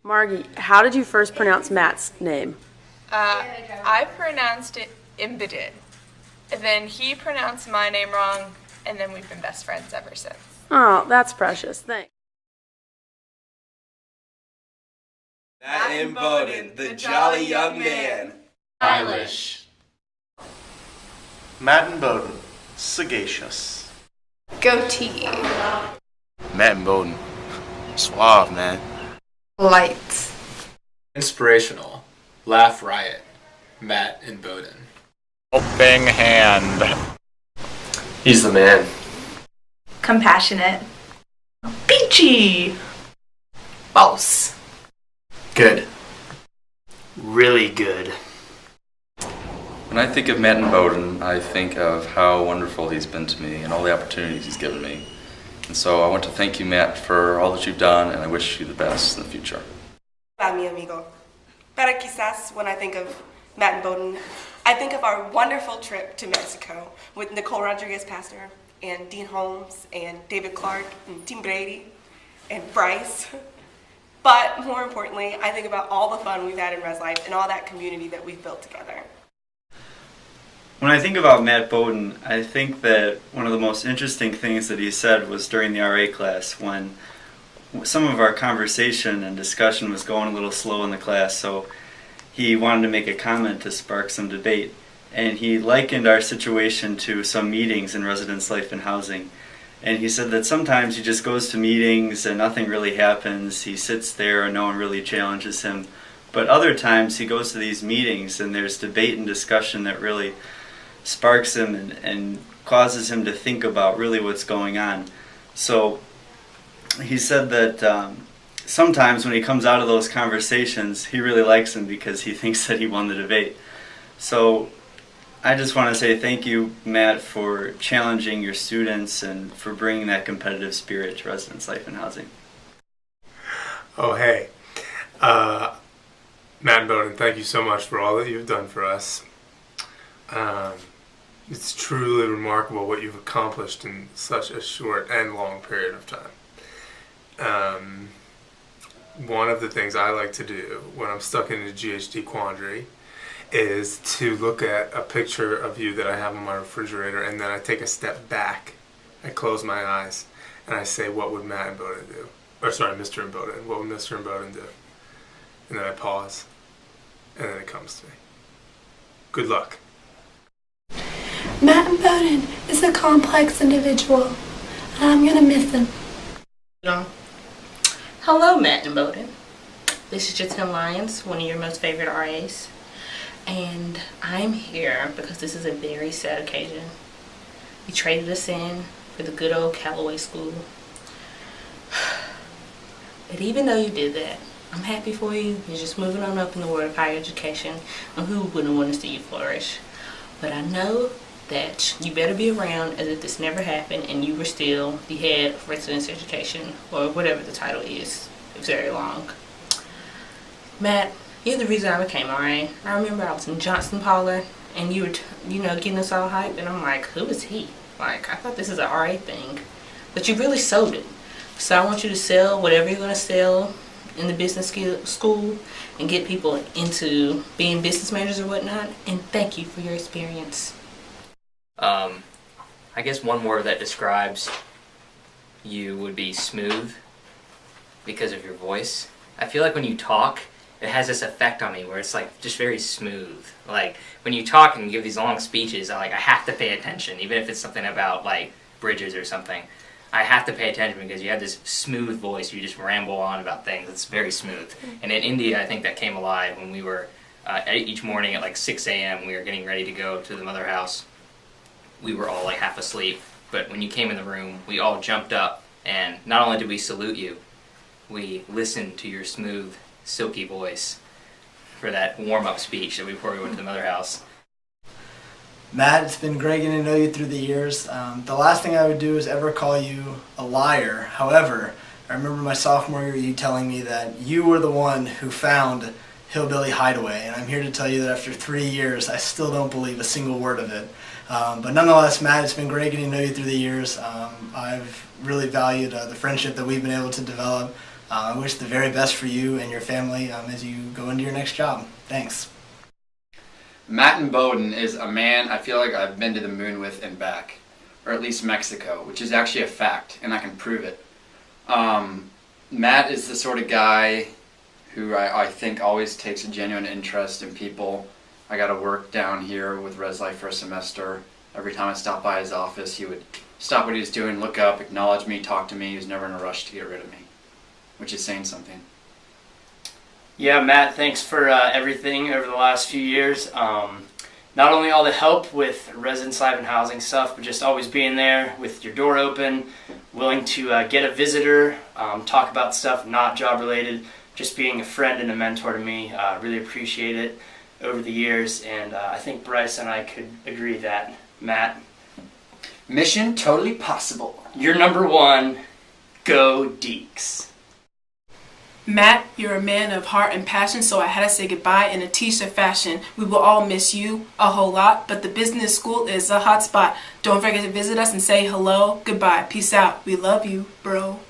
Margie, how did you first pronounce Matt's name? I pronounced it Imboden. And then he pronounced my name wrong, and then we've been best friends ever since. Oh, that's precious. Thanks. Matt Imboden, the jolly young man. Stylish. Matt Imboden, sagacious. Goatee. Matt Imboden, suave, man. Light. Inspirational. Laugh riot. Matt Imboden. Helping hand. He's the man. Compassionate. Peachy. False. Good. Really good. When I think of Matt Imboden, I think of how wonderful he's been to me and all the opportunities he's given me. And so I want to thank you, Matt, for all that you've done, and I wish you the best in the future. Hola, mi amigo. Pero quizás when I think of Matt Imboden, I think of our wonderful trip to Mexico with Nicole Rodriguez Pastor and Dean Holmes and David Clark and Tim Brady and Bryce. But more importantly, I think about all the fun we've had in Res Life and all that community that we've built together. When I think about Matt Bowden, I think that one of the most interesting things that he said was during the RA class when some of our conversation and discussion was going a little slow in the class, so he wanted to make a comment to spark some debate. And he likened our situation to some meetings in residence life and housing. And he said that sometimes he just goes to meetings and nothing really happens. He sits there and no one really challenges him. But other times he goes to these meetings and there's debate and discussion that really sparks him and causes him to think about really what's going on. So he said that sometimes when he comes out of those conversations, he really likes them because he thinks that he won the debate. So I just want to say thank you, Matt, for challenging your students and for bringing that competitive spirit to residence life and housing. Oh, hey. Matt Bowden, thank you so much for all that you've done for us. It's truly remarkable what you've accomplished in such a short and long period of time. One of the things I like to do when I'm stuck in a GHD quandary is to look at a picture of you that I have on my refrigerator, and then I take a step back, I close my eyes, and I say, what would Matt Imboden do? Or sorry, Mr. Imboden. What would Mr. Imboden do? And then I pause, and then it comes to me. Good luck. Matt Imboden is a complex individual, and I'm gonna miss him. Hello, Matt Imboden. This is Jatin Lyons, one of your most favorite RAs. And I'm here because this is a very sad occasion. You traded us in for the good old Callaway School. But even though you did that, I'm happy for you. You're just moving on up in the world of higher education, and who wouldn't want to see you flourish? But I know that you better be around as if this never happened and you were still the head of residence education, or whatever the title is. It's very long. Matt, you're the reason I became RA. I remember I was in Johnson Parlor and you were, getting us all hyped, and I'm like, who is he? Like, I thought this is an RA thing. But you really sold it. So I want you to sell whatever you're going to sell in the business school and get people into being business managers or whatnot. And thank you for your experience. I guess one word that describes you would be smooth because of your voice. I feel like when you talk, it has this effect on me where it's like just very smooth. Like when you talk and you give these long speeches, I have to pay attention, even if it's something about like bridges or something. I have to pay attention because you have this smooth voice. You just ramble on about things. It's very smooth. And in India, I think that came alive when we were each morning at like 6 a.m. we were getting ready to go to the mother house. We were all like half asleep, but when you came in the room, we all jumped up, and not only did we salute you, we listened to your smooth, silky voice for that warm-up speech that before we went to the mother house. Matt, it's been great getting to know you through the years. The last thing I would do is ever call you a liar. However, I remember my sophomore year you telling me that you were the one who found Hillbilly Hideaway, and I'm here to tell you that after 3 years, I still don't believe a single word of it. But nonetheless, Matt, it's been great getting to know you through the years. I've really valued the friendship that we've been able to develop I wish the very best for you and your family as you go into your next job. Thanks. Matt Imboden is a man I feel like I've been to the moon with and back, or at least Mexico, which is actually a fact, and I can prove it. Matt is the sort of guy who I think always takes a genuine interest in people. I got to work down here with Res Life for a semester. Every time I stopped by his office, he would stop what he was doing, look up, acknowledge me, talk to me. He was never in a rush to get rid of me, which is saying something. Yeah, Matt, thanks for everything over the last few years. Not only all the help with residence life and housing stuff, but just always being there with your door open, willing to get a visitor, talk about stuff not job related, just being a friend and a mentor to me. Really appreciate it over the years, and I think Bryce and I could agree that, Matt. Mission totally possible. You're number one. Go Deeks. Matt, you're a man of heart and passion, so I had to say goodbye in a t-shirt fashion. We will all miss you a whole lot, but the business school is a hot spot. Don't forget to visit us and say hello. Goodbye. Peace out. We love you, bro.